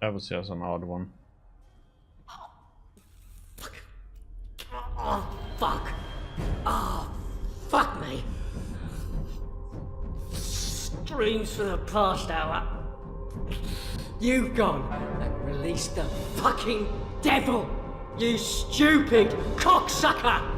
That was just an odd one. Oh, fuck. Oh, fuck me. Streams for the past hour. You've gone and released the fucking devil, you stupid cocksucker!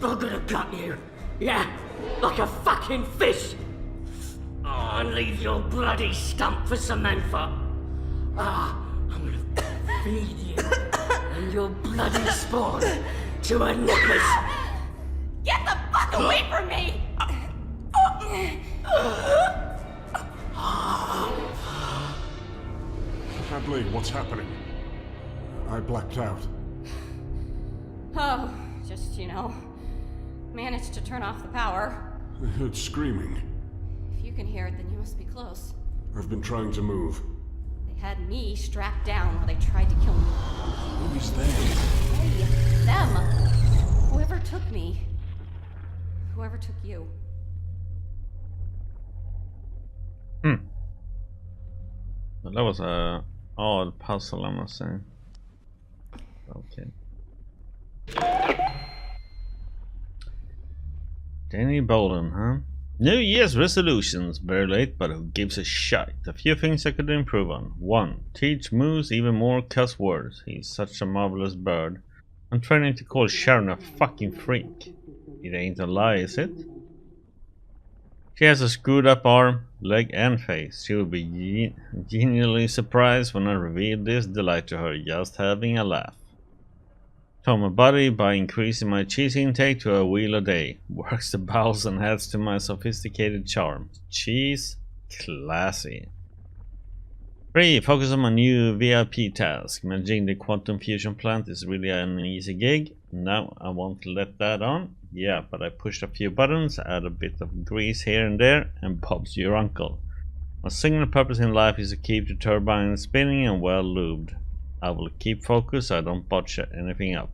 I'm gonna gut you. Yeah, like a fucking fish. Oh, and leave your bloody stump for Samantha. I'm gonna feed you and your bloody spawn to her nippers. Get the fuck away from me! Hadley, what's happening? I blacked out. Oh, just, managed to turn off the power. I heard screaming. If you can hear it, then you must be close. I've been trying to move. They had me strapped down while they tried to kill me. Who is they? Hey, them. Whoever took me. Whoever took you. Well, that was a odd puzzle, I must say. Okay. Danny Bolden, huh? New Year's resolutions. Very late, but who gives a shite? A few things I could improve on. 1. Teach Moose even more cuss words. He's such a marvelous bird. I'm trying to call Sharon a fucking freak. It ain't a lie, is it? She has a screwed up arm, leg and face. She will be genuinely surprised when I reveal this delight to her, just having a laugh. Told my body by increasing my cheese intake to a wheel a day. Works the bowels and adds to my sophisticated charm. Cheese, classy. 3. Focus on my new VIP task. Managing the quantum fusion plant is really an easy gig. Now I won't let that on. Yeah, but I pushed a few buttons, add a bit of grease here and there, and Bob's your uncle. My single purpose in life is to keep the turbine spinning and well lubed. I will keep focus so I don't botch anything up.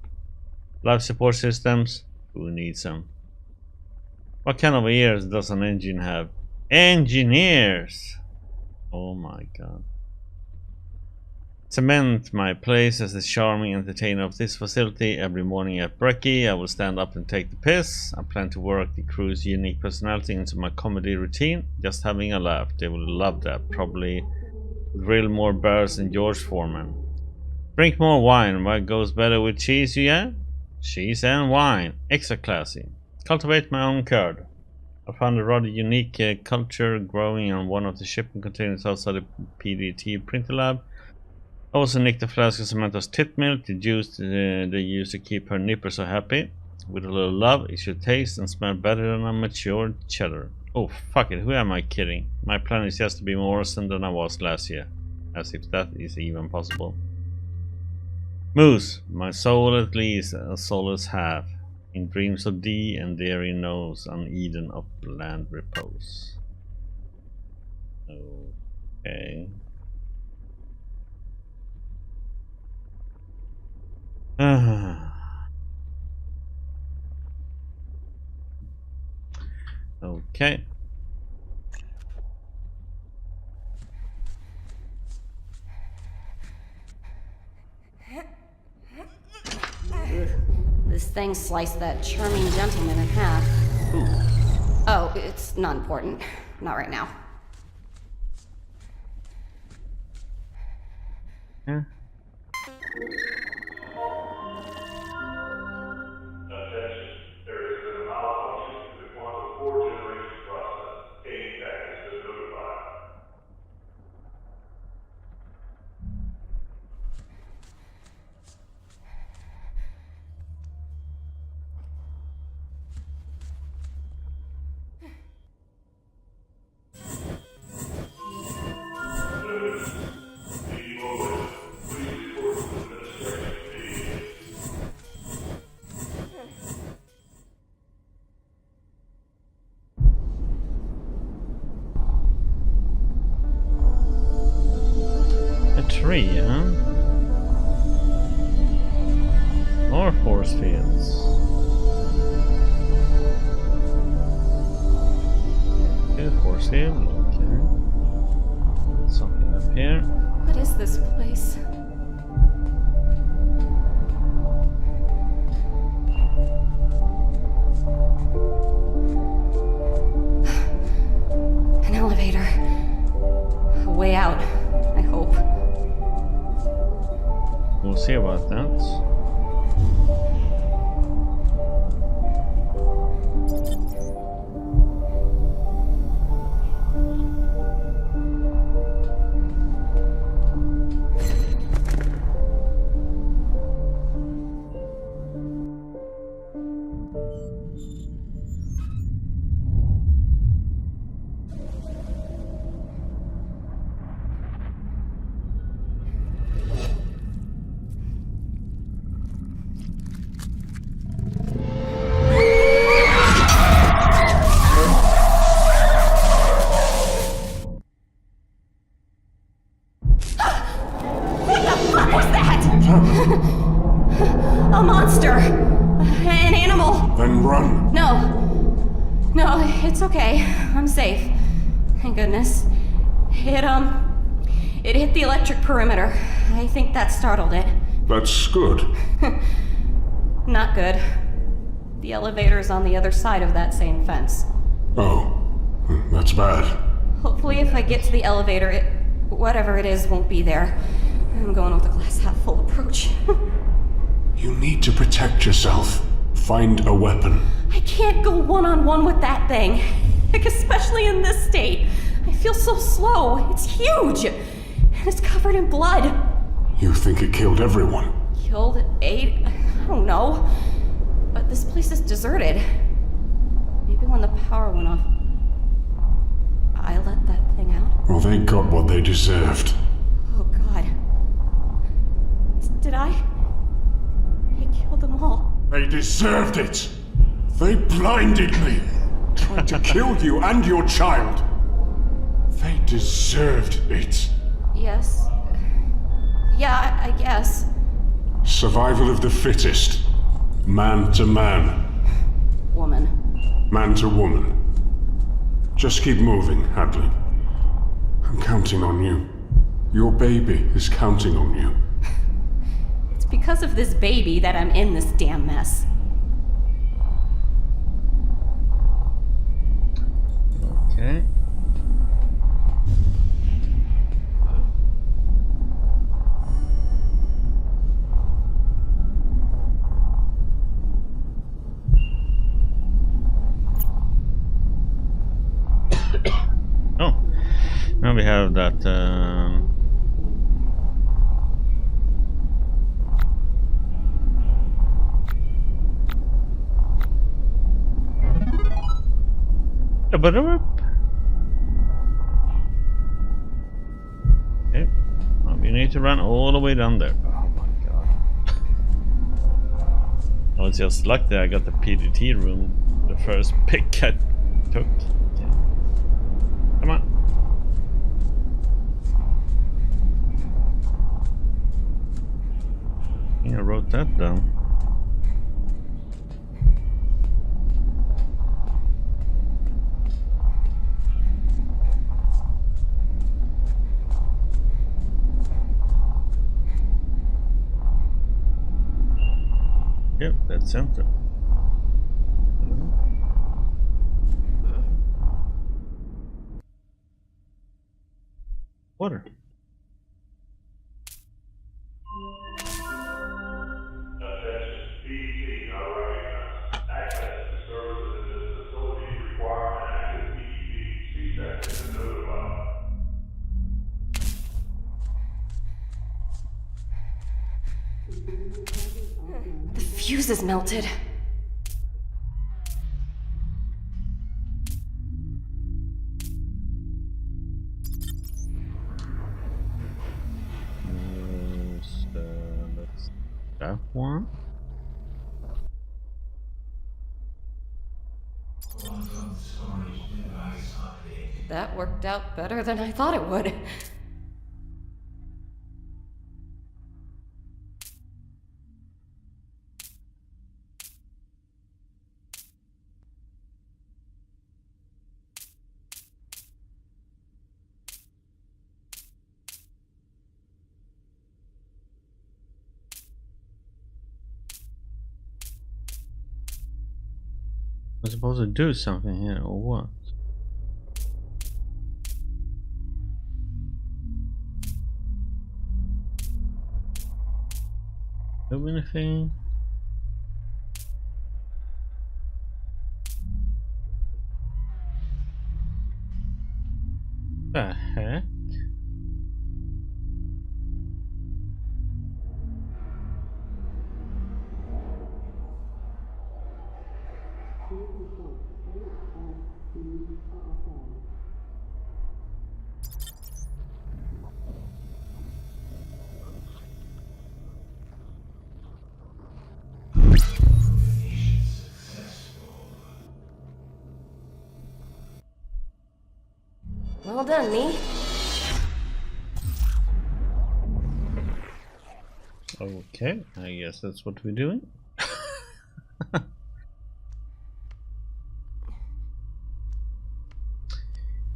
Life support systems, who needs them? What kind of ears does an engine have? Engineers! Oh my god. Cement my place as the charming entertainer of this facility. Every morning at brekkie I will stand up and take the piss. I plan to work the crew's unique personality into my comedy routine. Just having a laugh, they will love that. Probably grill more bears than George Foreman. Drink more wine. What goes better with cheese, yeah? Cheese and wine. Extra classy. Cultivate my own curd. I found a rather unique culture growing on one of the shipping containers outside the PDT printer lab. I also nicked a flask of Samantha's tit milk, the juice they use to keep her nipper so happy. With a little love, it should taste and smell better than a matured cheddar. Oh, fuck it, who am I kidding? My plan is just to be more awesome than I was last year. As if that is even possible. Moose, my soul at least a solace half. In dreams of thee and dairy knows an Eden of land repose. Okay. Okay. This thing sliced that charming gentleman in half. Ooh. Oh, it's not important. Not right now. Yeah. tree, huh? More force fields. Good force field, okay. Something up here. What is this place? An elevator. A way out, I hope. We'll see about that. A monster! An animal! Then run. No. No, it's okay. I'm safe. Thank goodness. It hit the electric perimeter. I think that startled it. That's good. Not good. The elevator's on the other side of that same fence. Oh, that's bad. Hopefully if I get to the elevator, whatever it is won't be there. I'm going with a glass half full approach. You need to protect yourself. Find a weapon. I can't go one-on-one with that thing. Like, especially in this state. I feel so slow. It's huge. And it's covered in blood. You think it killed everyone? Killed 8? I don't know. But this place is deserted. Maybe when the power went off, I let that thing out. Well, they got what they deserved. Oh, God. Did I? I killed them all. They deserved it! They blinded me! Tried to kill you and your child! They deserved it! Yes. Yeah, I guess. Survival of the fittest. Man to man. Woman. Man to woman. Just keep moving, Hadley. I'm counting on you. Your baby is counting on you. It's because of this baby that I'm in this damn mess. Okay. Oh, now we have that. But okay, well, you need to run all the way down there. Oh my god! I was just lucky I got the PDT room, the first pick I took. Okay. Come on. I think I wrote that down. Yep, that's center. Water. The fuse is melted. That's that one. That worked out better than I thought it would. I'm supposed to do something here, or what? Do anything? The heck? Well done, me. Okay, I guess that's what we're doing.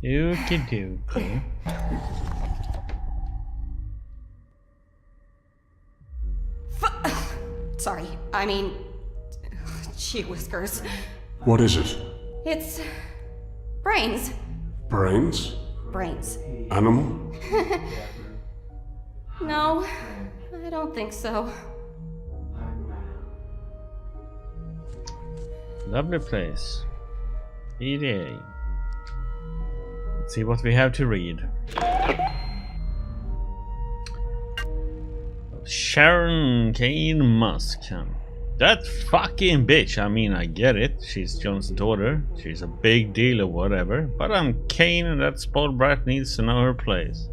Okie dokie. Sorry, I mean... Gee whiskers. What is it? It's... brains. Brains? Brains. Animal? No, I don't think so. Lovely place. EDA. Let's see what we have to read. Sharon Kane Musk. That fucking bitch. I mean, I get it. She's John's daughter. She's a big deal or whatever. But I'm Kane, and that spoiled brat needs to know her place.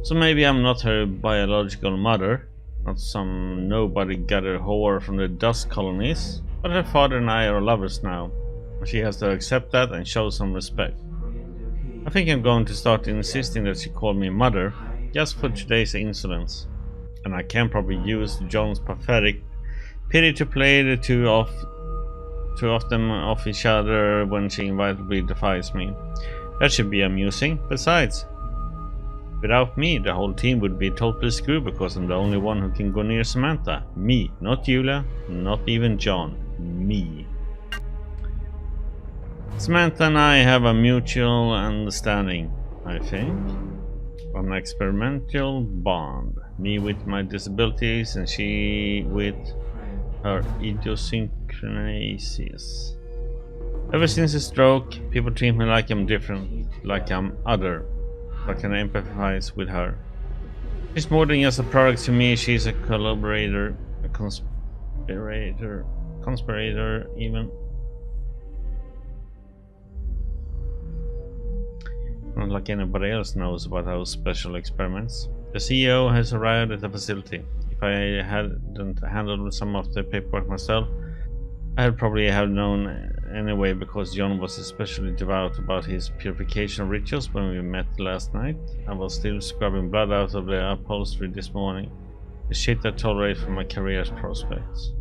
So maybe I'm not her biological mother. Not some nobody-gutter whore from the dust colonies. But her father and I are lovers now. She has to accept that and show some respect. I think I'm going to start insisting that she call me mother, just for today's insolence. And I can probably use John's pathetic pity to play the two off them off each other when she inevitably defies me. That should be amusing. Besides, without me, the whole team would be totally screwed because I'm the only one who can go near Samantha. Me, not Julia, not even John. Me. Samantha and I have a mutual understanding, I think. An experimental bond. Me with my disabilities and she with her idiosyncrasies. Ever since the stroke, people treat me like I'm different, like I'm other. I can empathize with her. She's more than just a product to me, she's a collaborator, a conspirator even. Not like anybody else knows about our special experiments. The CEO has arrived at the facility. If I hadn't handled some of the paperwork myself, I'd probably have known anyway because John was especially devout about his purification rituals when we met last night. I was still scrubbing blood out of the upholstery this morning. The shit I tolerate for my career's prospects.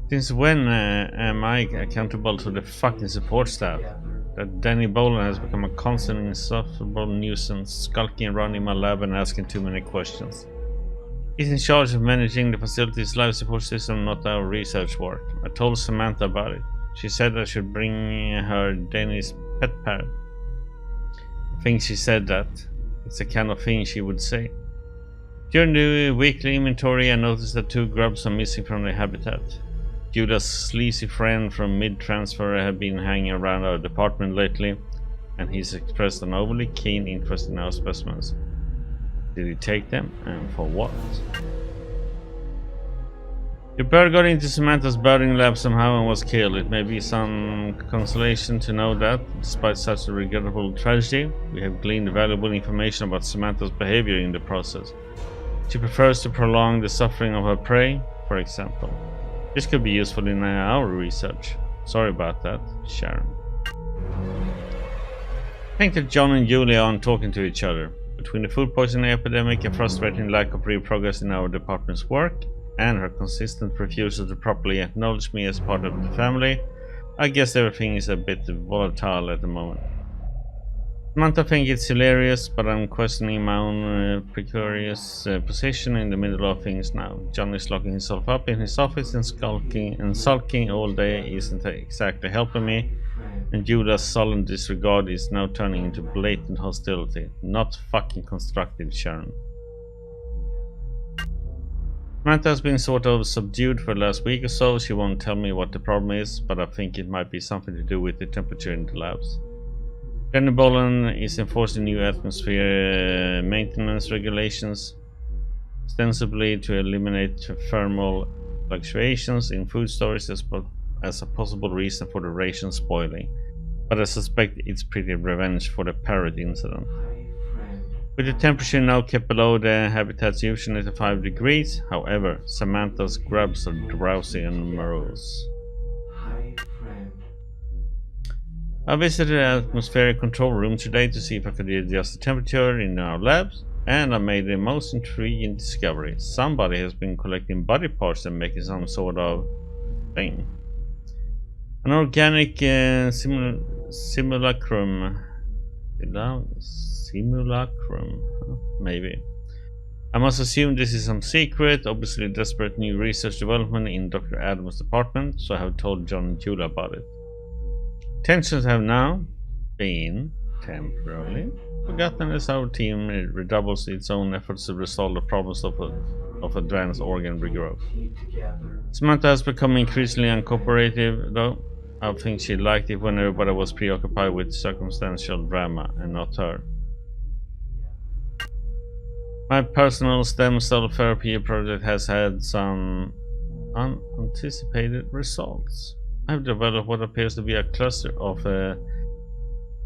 Since when am I accountable to the fucking support staff? That Danny Boland has become a constant insufferable nuisance, skulking around in my lab and asking too many questions. He's in charge of managing the facility's life support system, not our research work. I told Samantha about it. She said I should bring her Danny's pet parrot. I think she said that. It's the kind of thing she would say. During the weekly inventory, I noticed that 2 grubs are missing from their habitat. Judas' sleazy friend from mid-transfer had been hanging around our department lately, and he's expressed an overly keen interest in our specimens. Did he take them, and for what? The bird got into Samantha's birding lab somehow and was killed. It may be some consolation to know that, despite such a regrettable tragedy, we have gleaned valuable information about Samantha's behavior in the process. She prefers to prolong the suffering of her prey, for example. This could be useful in our research. Sorry about that, Sharon. I think that John and Julia aren't talking to each other. Between the food poisoning epidemic and frustrating lack of real progress in our department's work, and her consistent refusal to properly acknowledge me as part of the family, I guess everything is a bit volatile at the moment. Samantha thinks it's hilarious, but I'm questioning my own precarious position in the middle of things now. John is locking himself up in his office and sulking all day isn't exactly helping me, and Julia's sullen disregard is now turning into blatant hostility. Not fucking constructive, Sharon. Samantha has been sort of subdued for the last week or so. She won't tell me what the problem is, but I think it might be something to do with the temperature in the labs. Jenny Boland is enforcing new atmosphere maintenance regulations, ostensibly to eliminate thermal fluctuations in food storage as a possible reason for the ration spoiling. But I suspect it's pretty revenge for the parrot incident. With the temperature now kept below the habitat's usual 85 degrees, however, Samantha's grubs are drowsy and morose. I visited the atmospheric control room today to see if I could adjust the temperature in our labs, and I made the most intriguing discovery. Somebody has been collecting body parts and making some sort of thing. An organic simulacrum. Maybe. I must assume this is some secret, obviously desperate new research development in Dr. Adams' department, so I have told John and Julia about it. Tensions have now been temporarily forgotten as our team redoubles its own efforts to resolve the problems of advanced organ regrowth. Samantha has become increasingly uncooperative, though. I think she liked it when everybody was preoccupied with circumstantial drama and not her. My personal stem cell therapy project has had some unanticipated results. I've developed what appears to be a cluster of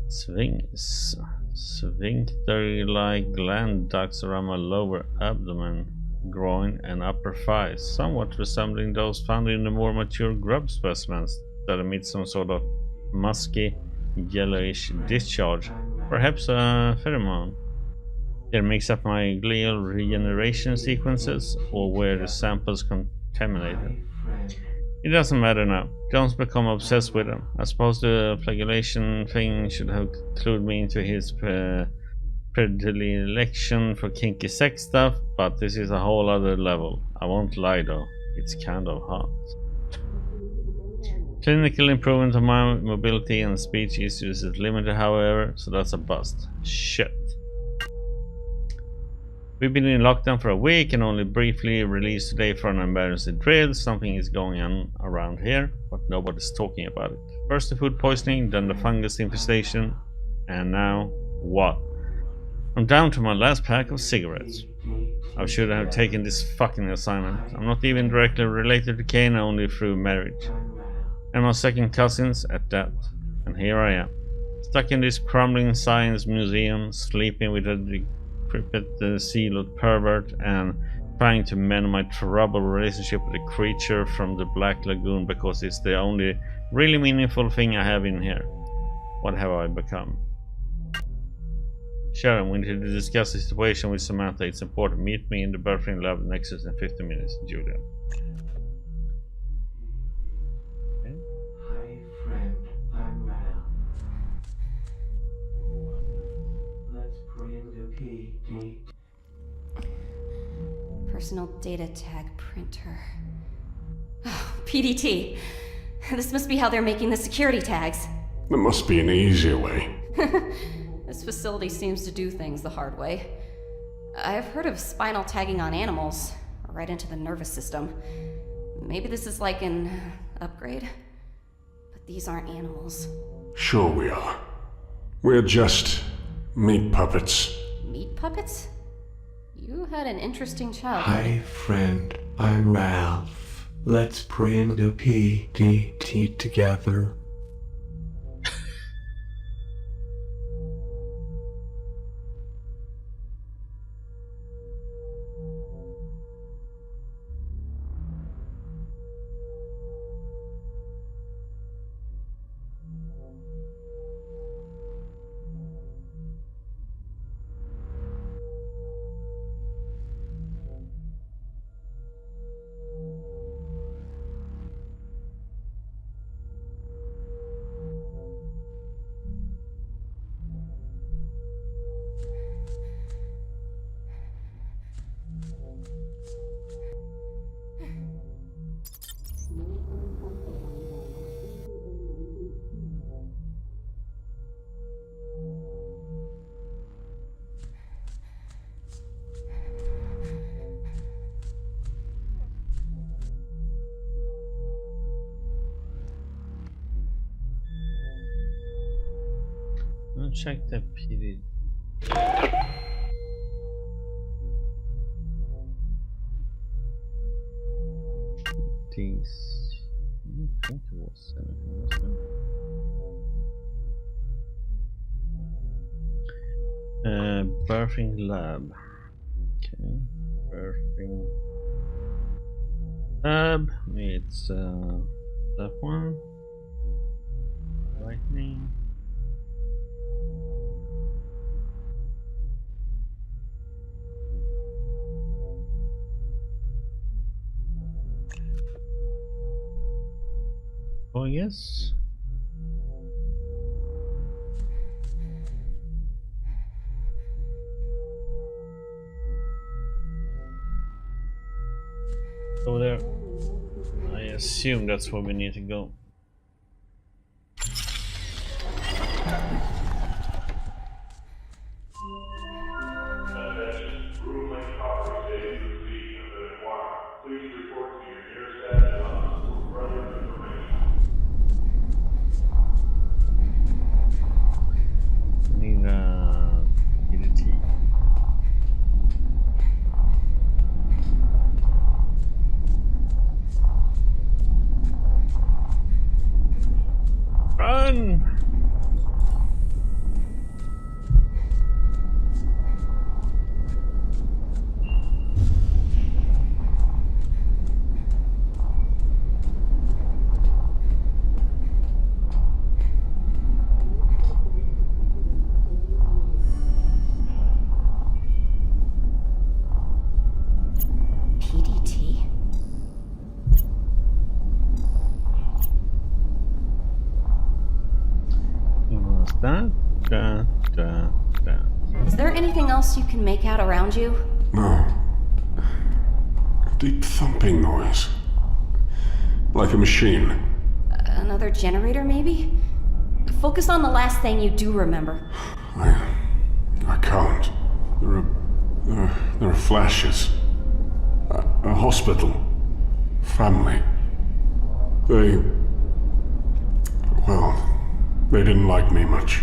sphincter-like gland ducts around my lower abdomen, groin, and upper thighs, somewhat resembling those found in the more mature grub specimens that emit some sort of musky, yellowish discharge, perhaps a pheromone. It makes up my glial regeneration sequences, or where the samples contaminated. It doesn't matter now. John's become obsessed with them. I suppose the flagellation thing should have clued me into his predilection for kinky sex stuff, but this is a whole other level. I won't lie though, it's kind of hot. Clinical improvement of my mobility and speech issues is limited, however, so that's a bust. Shit. We've been in lockdown for a week and only briefly released today for an emergency drill. Something is going on around here, but nobody's talking about it. First the food poisoning, then the fungus infestation, and now what? I'm down to my last pack of cigarettes. I should have taken this fucking assignment. I'm not even directly related to CAYNE, only through marriage. And my second cousins at that. And here I am, stuck in this crumbling science museum, sleeping with a decrepit sealed pervert and trying to mend my troubled relationship with a creature from the Black Lagoon because it's the only really meaningful thing I have in here. What have I become? Sharon, we need to discuss the situation with Samantha. It's important. Meet me in the birthing lab next in 50 minutes, Julia. Hi, friend. I'm Mal. Let's bring the PD. Personal data tag printer. Oh, PDT. This must be how they're making the security tags. There must be an easier way. This facility seems to do things the hard way. I've heard of spinal tagging on animals, right into the nervous system. Maybe this is like an upgrade? But these aren't animals. Sure we are. We're just meat puppets. Meat puppets? You had an interesting childhood. Hi, friend. I'm Ralph. Let's bring the PDT together. check the PD. These. I don't think there was anything else there. Birthing lab. Okay, birthing lab. It's that one. Lightning. Oh yes. Over there. I assume that's where we need to go. Need EDT. Run! PDT? Da, da, da, da. Is there anything else you can make out around you? No. A deep thumping noise. Like a machine. Another generator, maybe? Focus on the last thing you do remember. I can't. There are flashes. A hospital. Family. They didn't like me much.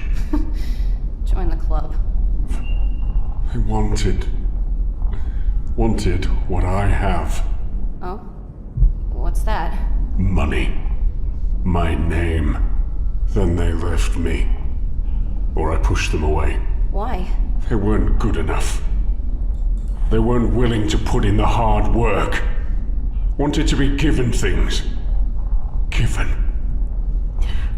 Join the club. They wanted what I have. Oh? What's that? Money. My name. Then they left me. Or I pushed them away. Why? They weren't good enough. They weren't willing to put in the hard work. Wanted to be given things. Given.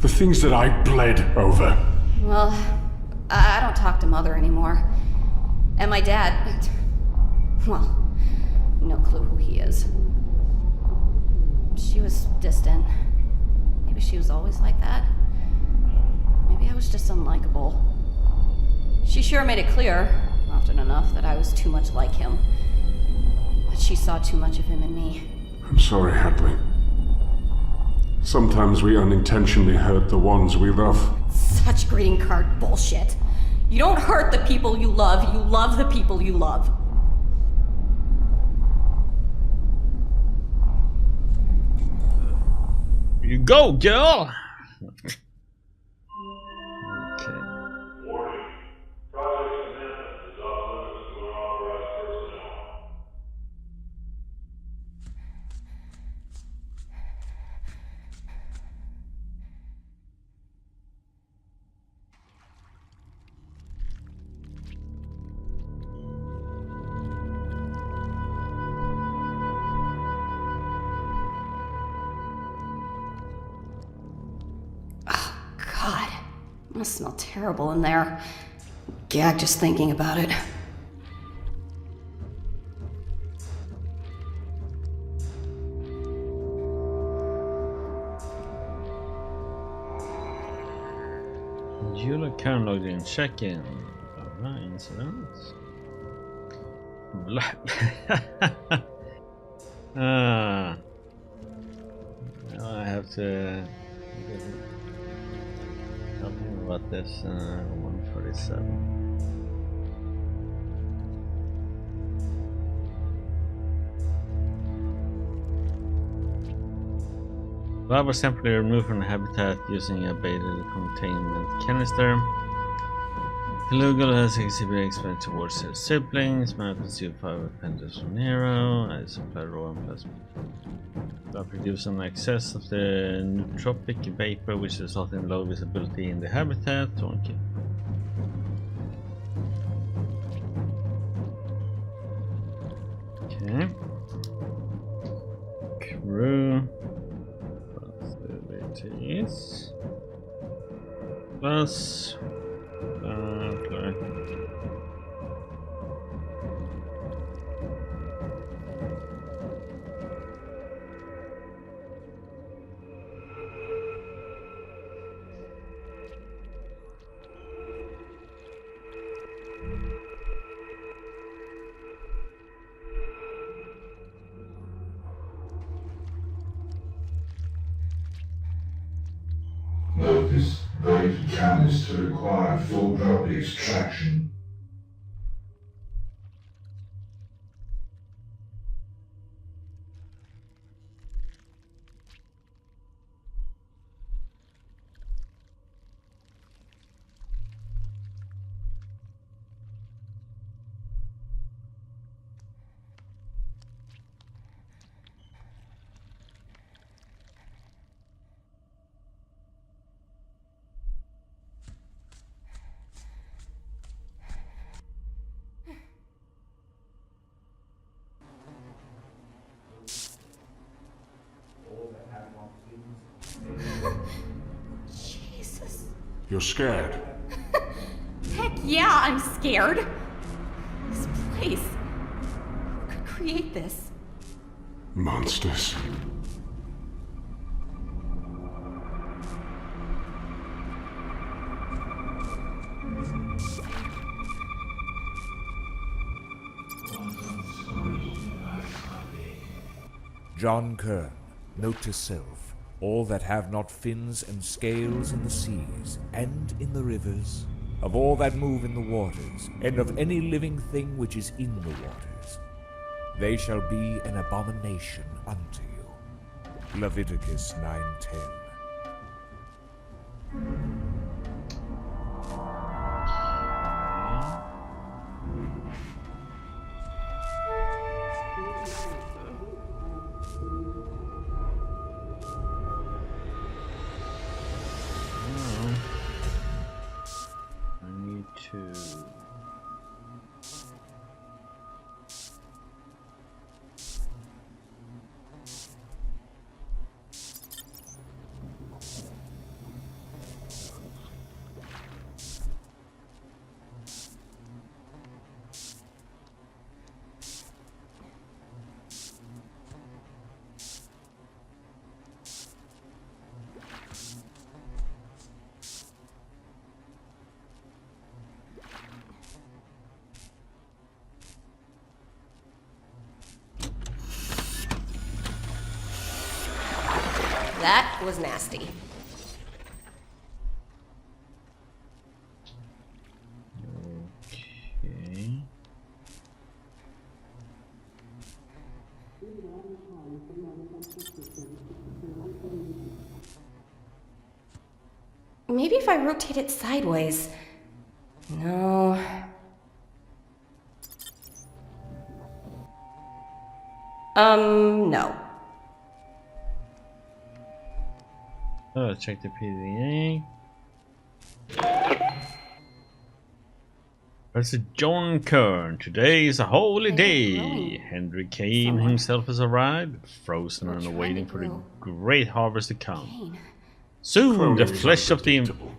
The things that I bled over. Well, I don't talk to Mother anymore. And my dad... Well, no clue who he is. She was distant. Maybe she was always like that. Maybe I was just unlikable. She sure made it clear, often enough, that I was too much like him. That she saw too much of him in me. I'm sorry, Hadley. Sometimes we unintentionally hurt the ones we love. Such greeting card bullshit. You don't hurt the people you love the people you love. You go, girl! Okay. Warning. Project Samantha is off limits to unauthorized personnel. God, it must smell terrible in there. Gag just thinking about it. Julia Karen logged in. Check in. Alright, incidents. Now I have to tell him about this 147. Lava was temporarily removed from the habitat using a baited containment canister. Lugal has exhibited expert towards their siblings. Might pursue 5 appendix from Nero. I supply raw and plasma. That produce an excess of the nootropic vapor, which results in low visibility in the habitat. Okay. Okay. Crew facilities plus Notice, wait for channels to require full drop extraction. Jesus. You're scared? Heck yeah, I'm scared. This place. Who could create this? Monsters. John Kern, note to self, all that have not fins and scales in the seas, and in the rivers, of all that move in the waters, and of any living thing which is in the waters, they shall be an abomination unto you. Leviticus 9:10. That was nasty. Okay. Maybe if I rotate it sideways. No. No. Check the PDA. Professor John Kern, today is a holy day. Henry CAYNE himself has arrived, frozen and awaiting for the great harvest to come. Soon Cloning the is flesh of the... unpredictable.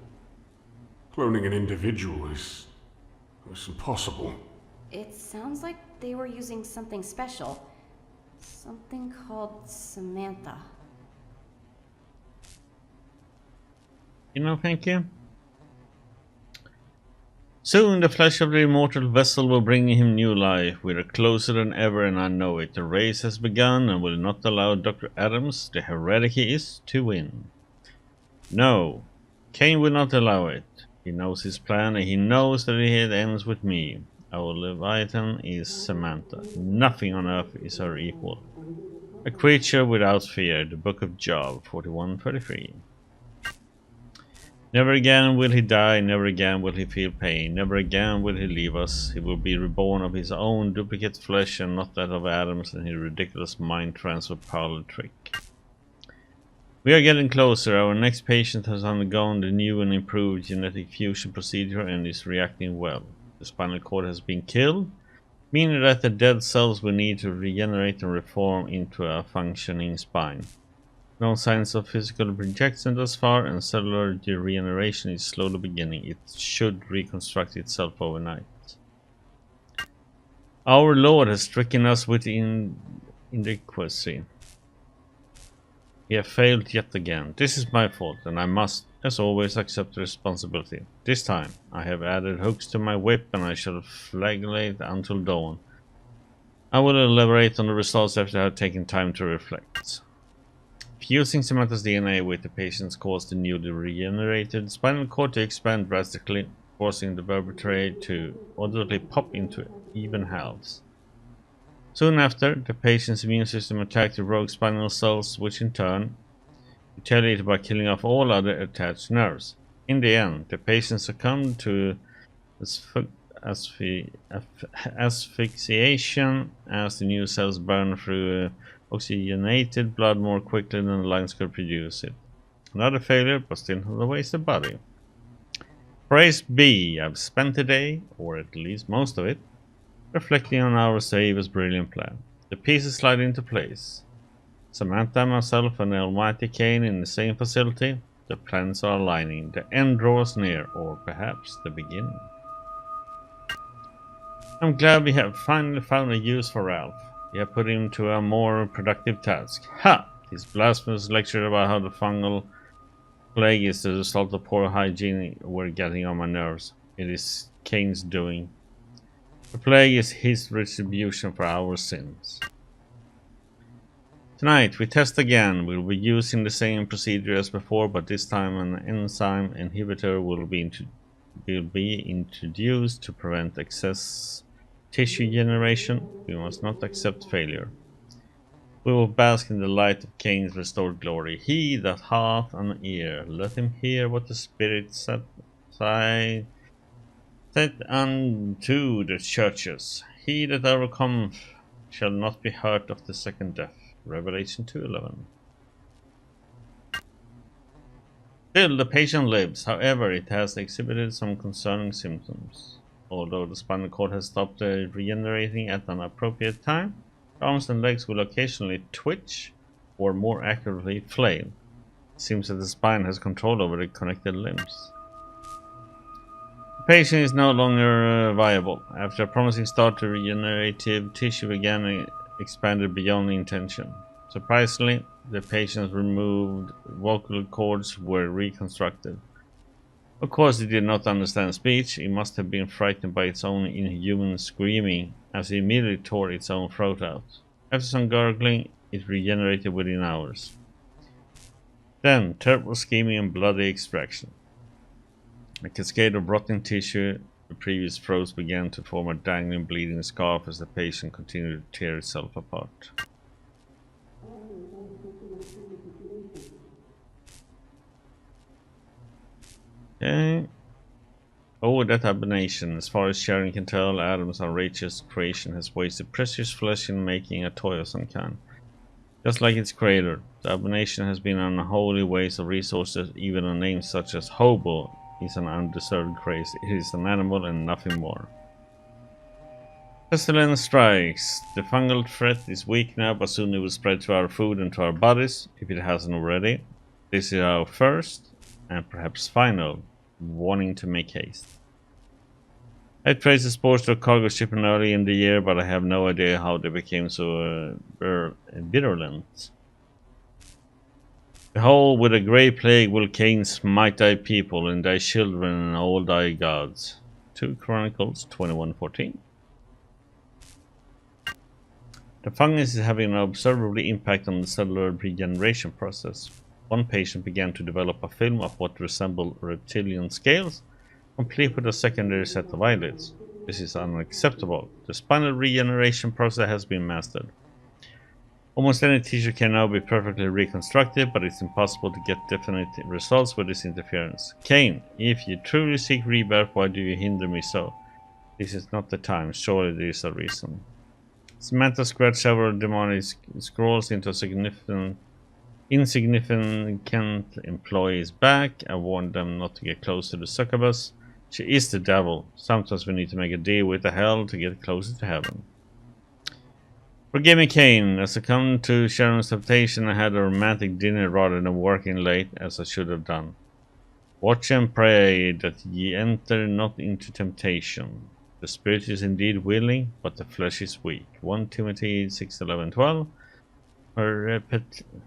Cloning an individual is impossible. It sounds like they were using something special. Something called Samantha. You know, thank you. Soon the flesh of the immortal vessel will bring him new life. We are closer than ever and I know it. The race has begun and will not allow Dr. Adams, the heretic he is, to win. No, CAYNE will not allow it. He knows his plan and he knows that it ends with me. Our Leviathan is Samantha. Nothing on earth is her equal. A creature without fear. The Book of Job 41:33. Never again will he die, never again will he feel pain, never again will he leave us. He will be reborn of his own duplicate flesh and not that of Adam's and his ridiculous mind transfer parlor trick. We are getting closer. Our next patient has undergone the new and improved genetic fusion procedure and is reacting well. The spinal cord has been killed, meaning that the dead cells will need to regenerate and reform into a functioning spine. No signs of physical rejection thus far, and cellular regeneration is slowly beginning. It should reconstruct itself overnight. Our Lord has stricken us with inadequacy. We have failed yet again. This is my fault, and I must, as always, accept the responsibility. This time, I have added hooks to my whip, and I shall flagellate until dawn. I will elaborate on the results after I have taken time to reflect. Fusing Samantha's DNA with the patient's caused the newly regenerated spinal cord to expand drastically, forcing the vertebrae to orderly pop into even halves. Soon after, the patient's immune system attacked the rogue spinal cells, which in turn retaliated by killing off all other attached nerves. In the end, the patient succumbed to asphyxiation as the new cells burned through oxygenated blood more quickly than the lungs could produce it. Another failure, but still not a wasted body. Praise be, I've spent the day, or at least most of it, reflecting on our Savior's brilliant plan. The pieces slide into place. Samantha, myself, and the almighty CAYNE in the same facility. The plans are aligning. The end draws near, or perhaps the beginning. I'm glad we have finally found a use for Ralph. We have put him to a more productive task. Ha! His blasphemous lecture about how the fungal plague is the result of poor hygiene were getting on my nerves. It is CAYNE's doing. The plague is his retribution for our sins. Tonight we test again. We'll be using the same procedure as before, but this time an enzyme inhibitor will be introduced to prevent excess tissue generation. We must not accept failure. We will bask in the light of CAYNE's restored glory. He that hath an ear, let him hear what the Spirit said unto the churches. He that overcometh shall not be hurt of the second death. Revelation 2:11. Still, the patient lives. However, it has exhibited some concerning symptoms. Although the spinal cord has stopped regenerating at an appropriate time, the arms and legs will occasionally twitch, or more accurately, flail. It seems that the spine has control over the connected limbs. The patient is no longer viable. After a promising start, the regenerative tissue again expanded beyond intention. Surprisingly, the patient's removed vocal cords were reconstructed. Of course, it did not understand speech. It must have been frightened by its own inhuman screaming, as it immediately tore its own throat out. After some gargling, it regenerated within hours. Then, terrible scheming and bloody extraction. A cascade of rotting tissue, the previous froze, began to form a dangling, bleeding scarf as the patient continued to tear itself apart. Okay. Oh, that abomination. As far as Sharon can tell, Adam's outrageous creation has wasted precious flesh in making a toy of some kind. Just like its creator, the abomination has been an unholy waste of resources. Even a name such as Hobo is an undeserved craze. It is an animal and nothing more. Pestilence strikes. The fungal threat is weak now, but soon it will spread to our food and to our bodies, if it hasn't already. This is our first, and perhaps final, warning to make haste. I traced the spores to a cargo shipment early in the year, but I have no idea how they became so virulent. Behold, with a grey plague will CAYNE smite thy people, and thy children, and all thy gods. 2 Chronicles 21:14. The fungus is having an observable impact on the cellular regeneration process. One patient began to develop a film of what resembled reptilian scales, complete with a secondary set of eyelids. This is unacceptable. The spinal regeneration process has been mastered. Almost any teacher can now be perfectly reconstructed, but it's impossible to get definite results with this interference. Kane, if you truly seek rebirth, why do you hinder me so? This is not the time. Surely there is a reason. Samantha squared several demonic scrolls into a insignificant employee's back. I warned them not to get close to the succubus. She is the devil. Sometimes we need to make a deal with the hell to get closer to heaven. Forgive me, Kane. As I come to Sharon's temptation, I had a romantic dinner rather than working late, as I should have done. Watch and pray that ye enter not into temptation. The spirit is indeed willing, but the flesh is weak. 1 Timothy 6:11-12.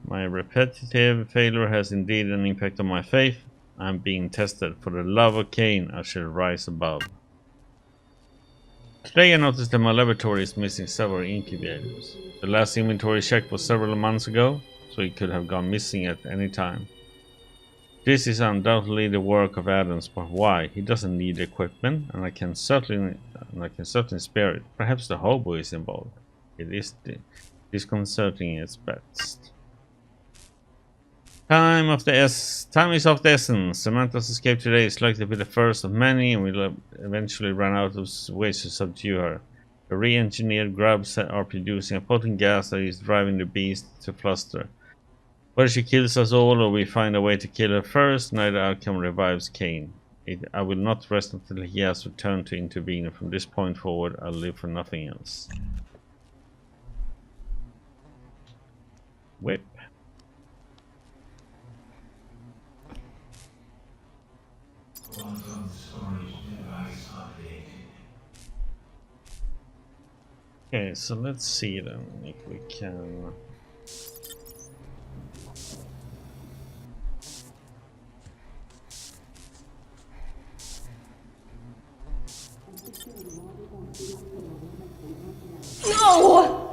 My repetitive failure has indeed an impact on my faith. I am being tested. For the love of Cain, I shall rise above. Today I noticed that my laboratory is missing several incubators. The last inventory check was several months ago, so it could have gone missing at any time. This is undoubtedly the work of Adams, but why? He doesn't need equipment, and I can certainly spare it. Perhaps the hobo is involved. It is disconcerting at best. Time is of the essence. Samantha's escape today is likely to be the first of many, and we'll eventually run out of ways to subdue her. The re-engineered grubs are producing a potent gas that is driving the beast to fluster. Whether she kills us all or we find a way to kill her first, neither outcome revives Cain. I will not rest until he has returned to intervene. From this point forward, I'll live for nothing else. Whip. Okay, so let's see then if we can. No!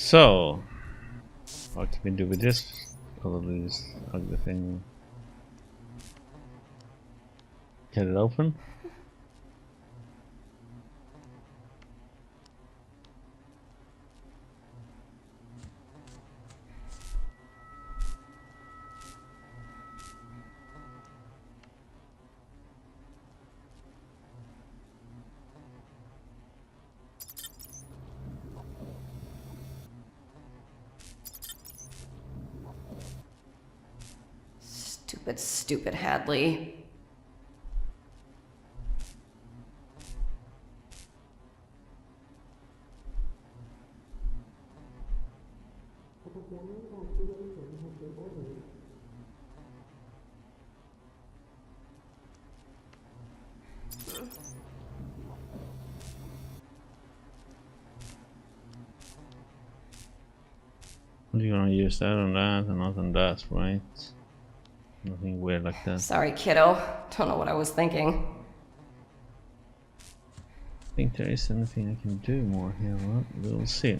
So, what can we do with this? Probably this ugly thing. Get it open? Stupid Hadley. You're gonna use that on that and not on that, right? Nothing weird like that. Sorry, kiddo. Don't know what I was thinking. I think there is anything I can do more here. Well, we'll see.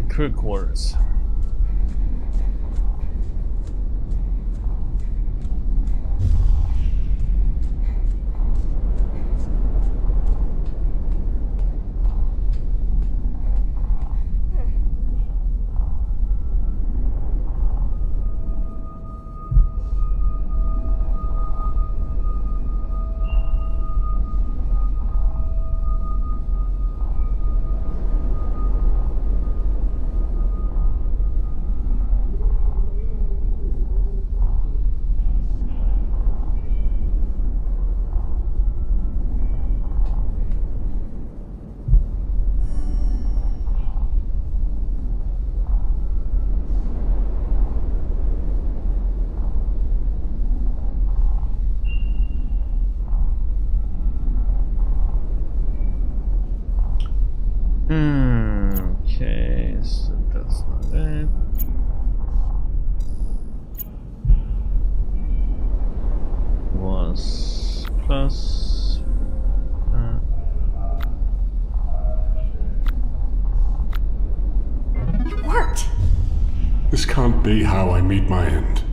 Crew quarters. plus. It worked! This can't be how I meet my end.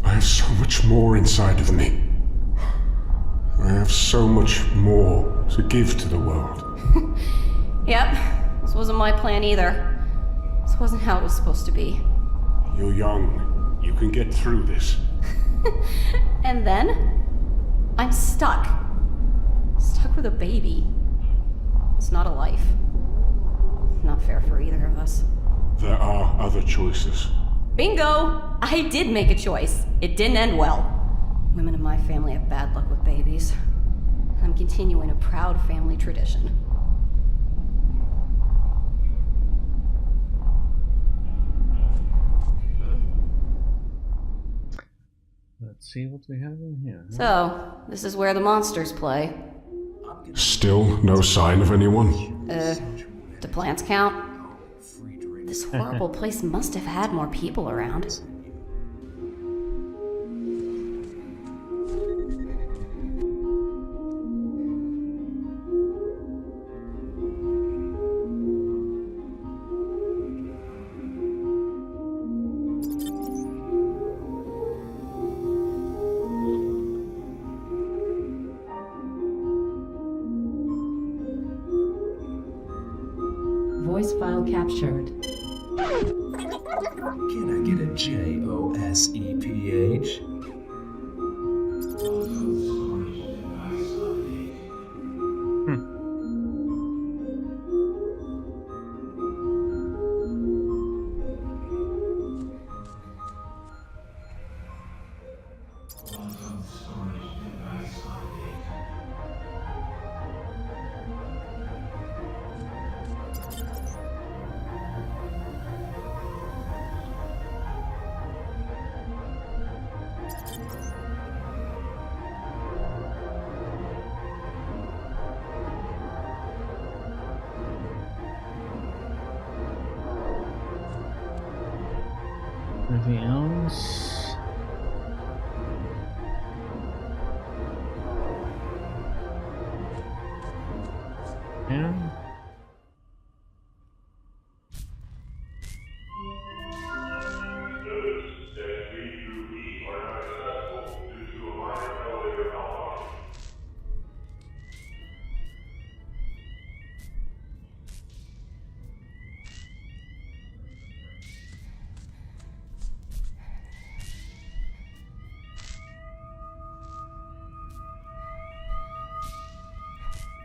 I have so much more inside of me. I have so much more to give to the world. Yep, this wasn't my plan either. This wasn't how it was supposed to be. You're young. You can get through this. And then, I'm stuck. Stuck with a baby. It's not a life. Not fair for either of us. There are other choices. Bingo! I did make a choice. It didn't end well. Women in my family have bad luck with babies. I'm continuing a proud family tradition. Let's see what we have in here. So, this is where the monsters play. Still no sign of anyone? Do plants count? This horrible place must have had more people around. Voice file captured. Can I get a JOSEPH? Anything else? Yeah.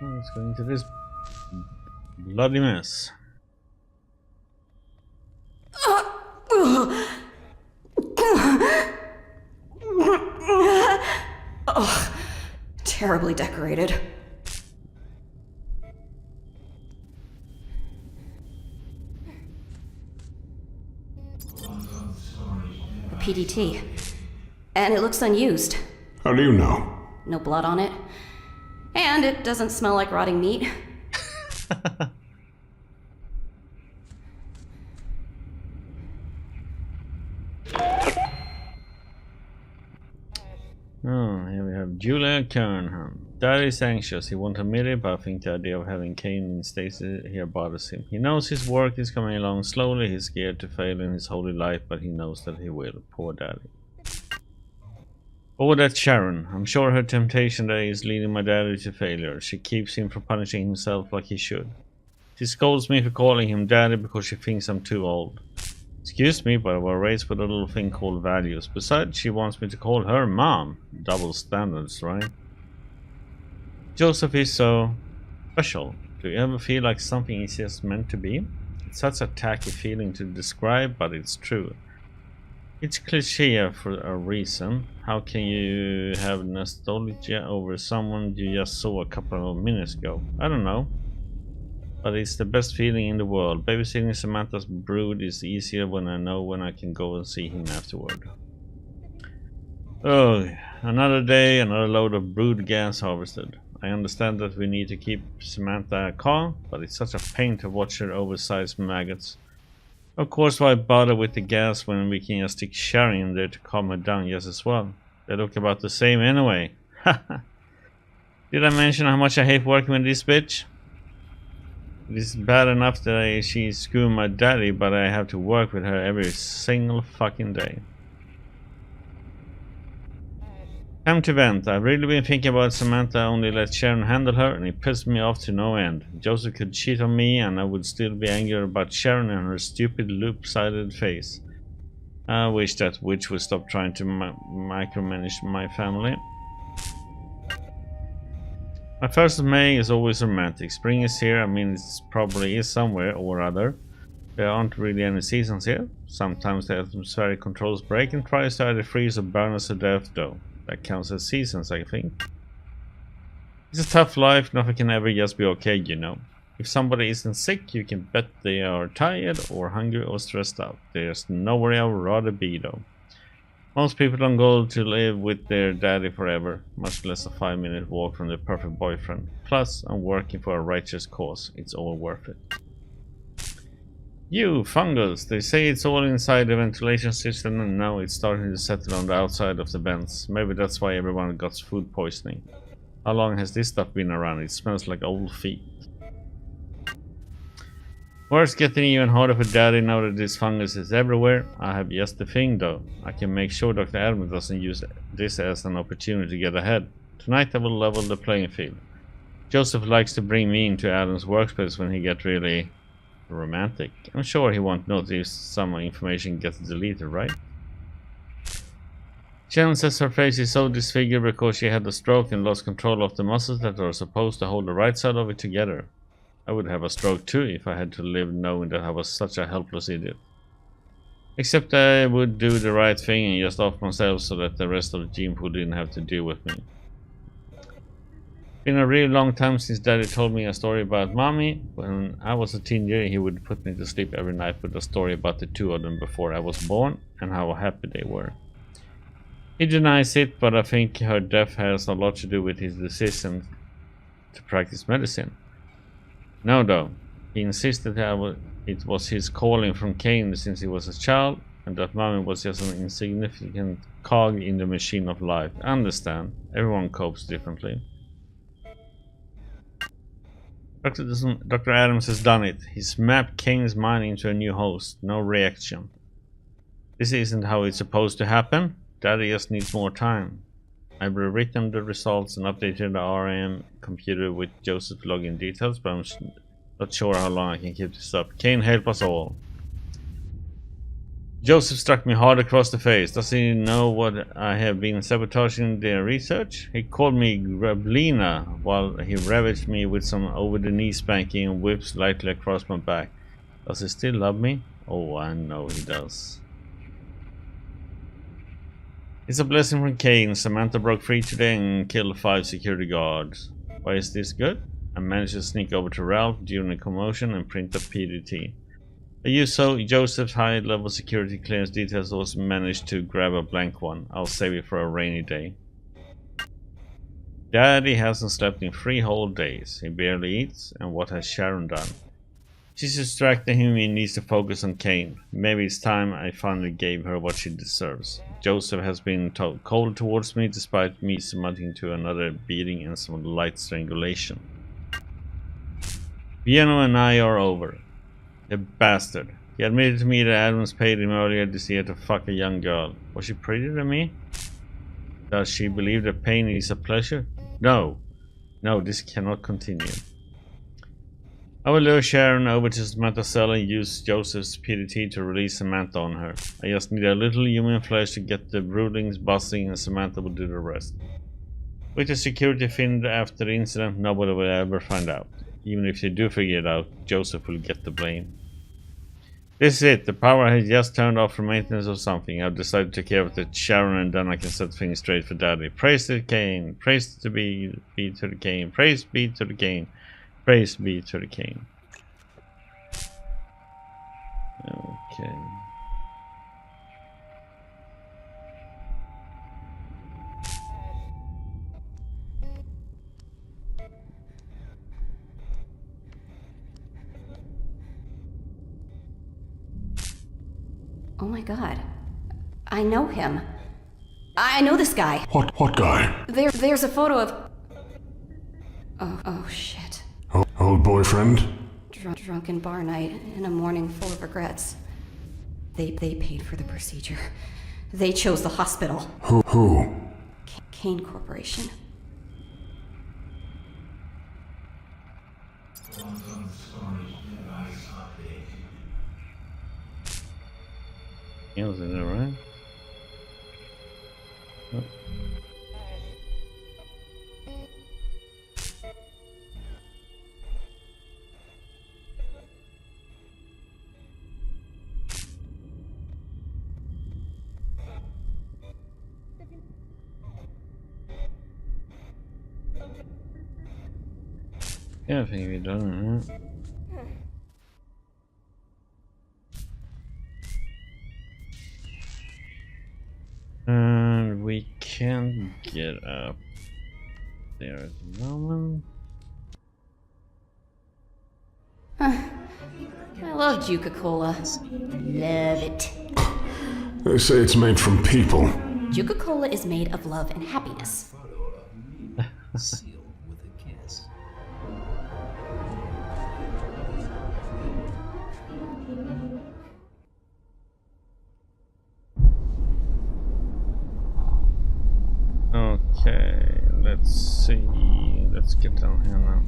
Let's go into this bloody mess. Ugh, terribly decorated. A PDT. And it looks unused. How do you know? No blood on it. And it doesn't smell like rotting meat. Oh, here we have Julia CAYNE. Dad is anxious. He won't admit it, but I think the idea of having CAYNE in STASIS here bothers him. He knows his work is coming along slowly. He's scared to fail in his holy life, but he knows that he will. Poor Daddy. Oh, that's Sharon. I'm sure her temptation day is leading my daddy to failure. She keeps him from punishing himself like he should. She scolds me for calling him daddy because she thinks I'm too old. Excuse me, but I was raised with a little thing called values. Besides, she wants me to call her mom. Double standards, right? Joseph is so special. Do you ever feel like something is just meant to be? It's such a tacky feeling to describe, but it's true. It's cliché for a reason. How can you have nostalgia over someone you just saw a couple of minutes ago? I don't know. But it's the best feeling in the world. Babysitting Samantha's brood is easier when I know when I can go and see him afterward. Oh, another day, another load of brood gas harvested. I understand that we need to keep Samantha calm, but it's such a pain to watch her oversized maggots. Of course, why bother with the gas when we can just stick Sharon in there to calm her down just as well? They look about the same anyway. Haha. Did I mention how much I hate working with this bitch? It is bad enough that she's screwing my daddy, but I have to work with her every single fucking day. Come to vent. I've really been thinking about Samantha only let Sharon handle her, and it pissed me off to no end. Joseph could cheat on me, and I would still be angry about Sharon and her stupid loop-sided face. I wish that witch would stop trying to micromanage my family. My 1st of May is always romantic. Spring is here. I mean, it probably is somewhere or other. There aren't really any seasons here. Sometimes the atmospheric controls break and tries to either freeze or burn us to death, though. That counts as seasons, I think. It's a tough life. Nothing can ever just be okay, you know. If somebody isn't sick, you can bet they are tired or hungry or stressed out. There's nowhere I would rather be, though. Most people don't go to live with their daddy forever, much less a 5-minute walk from their perfect boyfriend. Plus, I'm working for a righteous cause. It's all worth it. You, fungus! They say it's all inside the ventilation system and now it's starting to settle on the outside of the vents. Maybe that's why everyone got food poisoning. How long has this stuff been around? It smells like old feet. Work's getting even harder for Daddy now that this fungus is everywhere. I have just the thing though. I can make sure Dr. Adams doesn't use this as an opportunity to get ahead. Tonight I will level the playing field. Joseph likes to bring me into Adam's workspace when he gets really romantic. I'm sure he won't notice some information gets deleted, right? Sharon says her face is so disfigured because she had a stroke and lost control of the muscles that are supposed to hold the right side of it together. I would have a stroke too if I had to live knowing that I was such a helpless idiot. Except I would do the right thing and just off myself so that the rest of the gene pool didn't have to deal with me. Been a really long time since Daddy told me a story about Mommy. When I was a teenager, he would put me to sleep every night with a story about the two of them before I was born and how happy they were. He denies it, but I think her death has a lot to do with his decision to practice medicine. No, though. He insisted that it was his calling from CAYNE since he was a child, and that Mommy was just an insignificant cog in the machine of life. I understand. Everyone copes differently. Dr. Adams has done it. He's mapped CAYNE's mind into a new host. No reaction. This isn't how it's supposed to happen. Daddy just needs more time. I've rewritten the results and updated the RM computer with Joseph's login details, but I'm not sure how long I can keep this up. CAYNE, help us all. Joseph struck me hard across the face. Does he know what I have been sabotaging their research? He called me Grablina while he ravaged me with some over-the-knee spanking and whips lightly across my back. Does he still love me? Oh, I know he does. It's a blessing from CAYNE. Samantha broke free today and killed 5 security guards. Why is this good? I managed to sneak over to Ralph during a commotion and print a PDT. I used Joseph's high-level security clearance details, also managed to grab a blank one. I'll save it for a rainy day. Daddy hasn't slept in 3 whole days. He barely eats, and what has Sharon done? She's distracting him. He needs to focus on CAYNE. Maybe it's time I finally gave her what she deserves. Joseph has been cold towards me despite me submitting to another beating and some light strangulation. Vienna and I are over. The bastard. He admitted to me that Adams paid him earlier this year to fuck a young girl. Was she prettier than me? Does she believe that pain is a pleasure? No. No, this cannot continue. I will lure Sharon over to Samantha's cell and use Joseph's PDT to release Samantha on her. I just need a little human flesh to get the broodings buzzing and Samantha will do the rest. With the security thinned after the incident, nobody will ever find out. Even if they do figure it out, Joseph will get the blame. This is it. The power has just turned off for maintenance or something. I've decided to take care of the Sharon and then I can set things straight for Daddy. Praise to CAYNE. Praise to be to the CAYNE. Praise be to the CAYNE. Praise be to the CAYNE. Okay. Oh my god. I know him. I know this guy. What guy? There's a photo of... Oh shit. Old boyfriend? Drunken bar night and a morning full of regrets. They paid for the procedure. They chose the hospital. Who? CAYNE Corporation. Heels in there, right? Oh. Yeah, I think we're done, right? And we can't get up there at the moment. I love Juca-Cola. Love it. They say it's made from people. Juca-Cola is made of love and happiness. Sealed with a kiss. Okay, let's see. Let's get down here now.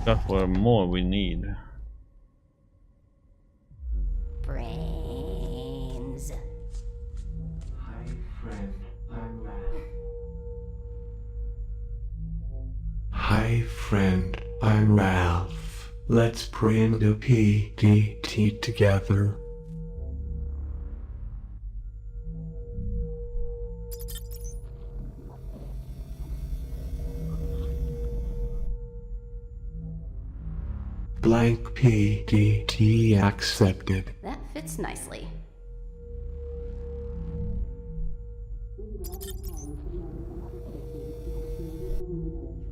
Got what more we need. Brains. Hi, friend. I'm Ralph. Hi, friend. I'm Ralph. Let's pray into PDT together. Blank PDT accepted. That fits nicely.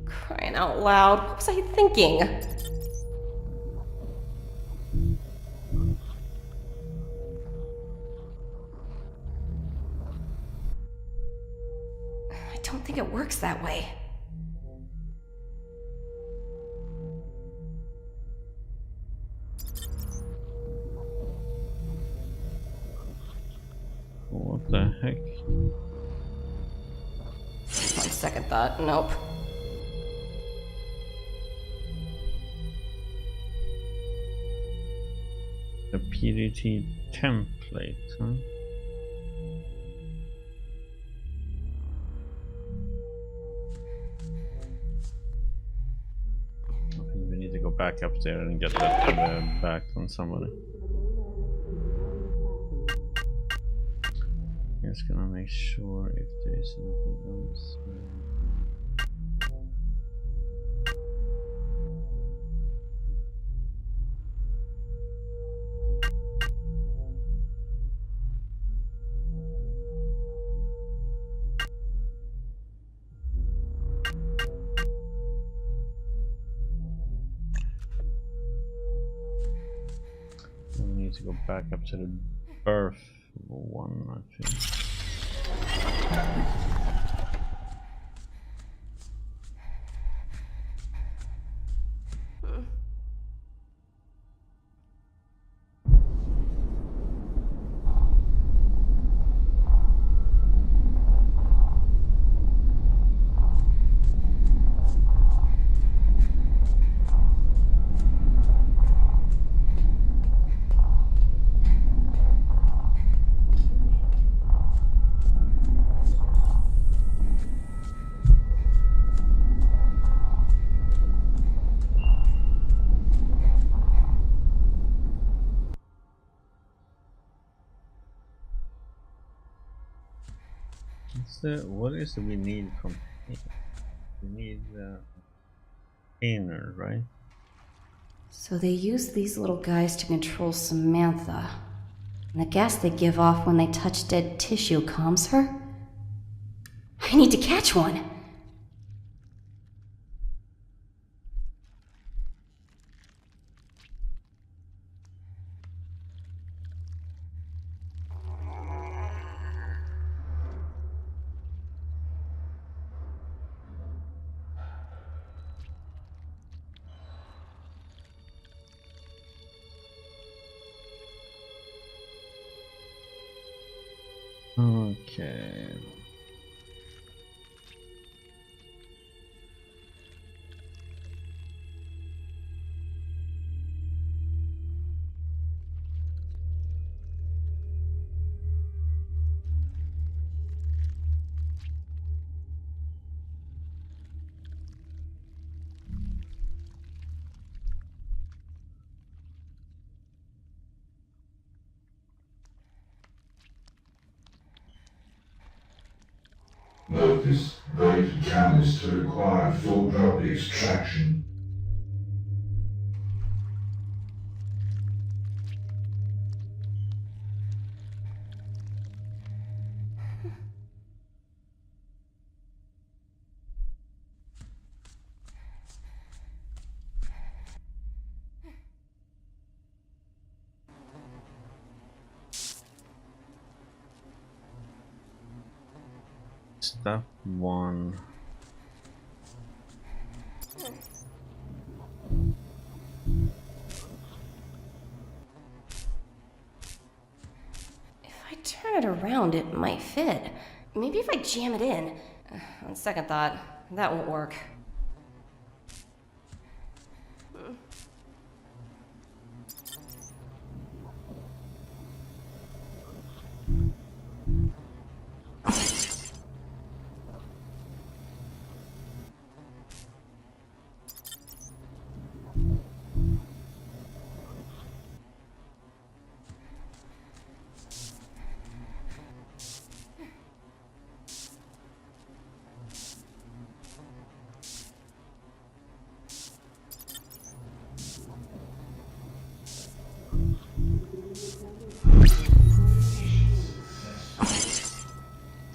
Crying out loud. What was I thinking? I don't think it works that way. What the heck? On second thought, nope. A PDT template, huh? I think we need to go back up there and get that back on somebody. Just gonna make sure if there's anything else. We need to go back up to the birth one, I think. What is it we need from here? We need inner, right? So they use these little guys to control Samantha. And the gas they give off when they touch dead tissue calms her? I need to catch one! Okay. Notice rated canister to require full drop extraction. Step 1. If I turn it around, it might fit. Maybe if I jam it in. On second thought, that won't work.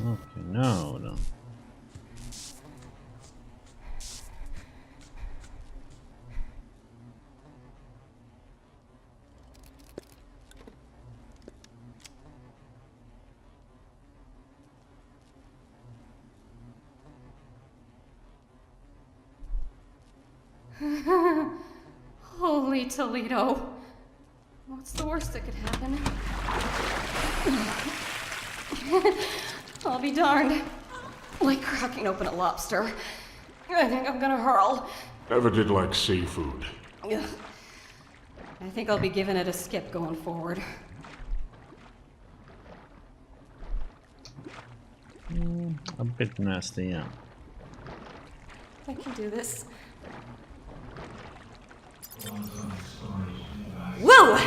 Okay, no. Holy Toledo. What's the worst that could happen? I'll be darned. Like cracking open a lobster. I think I'm gonna hurl. Never did like seafood. Ugh. I think I'll be giving it a skip going forward. A bit nasty, yeah. I can do this. Whoa!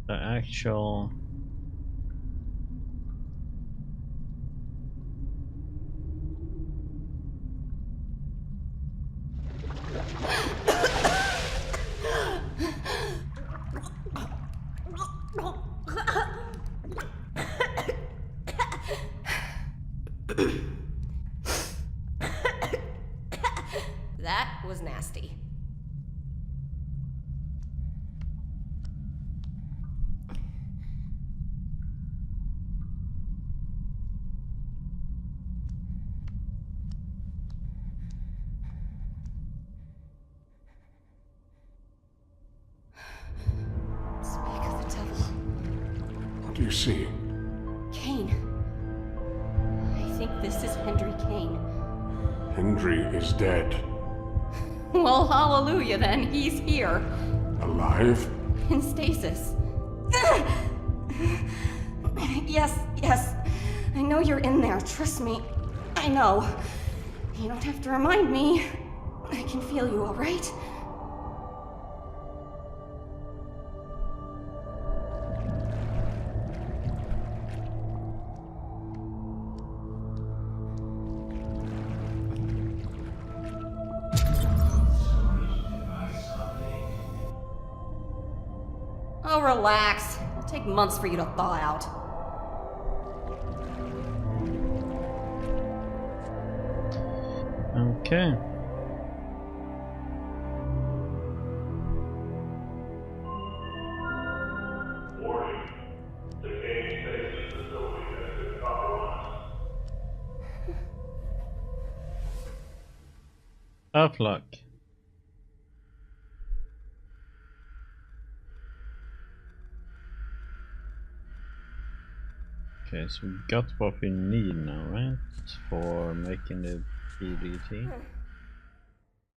The actual That was nasty. Speak of the devil. What do you see? Kane. I think this is Henry Kane. Hendry is dead. Well, hallelujah then. He's here. Alive? In stasis. Yes, yes. I know you're in there. Trust me. I know. You don't have to remind me. I can feel you, all right? Oh, relax. It'll take months for you to thaw out. Okay. Warning. The CAYNE STASIS facility has been compromised. Tough luck. Okay, so we got what we need now, right? For making the PDT.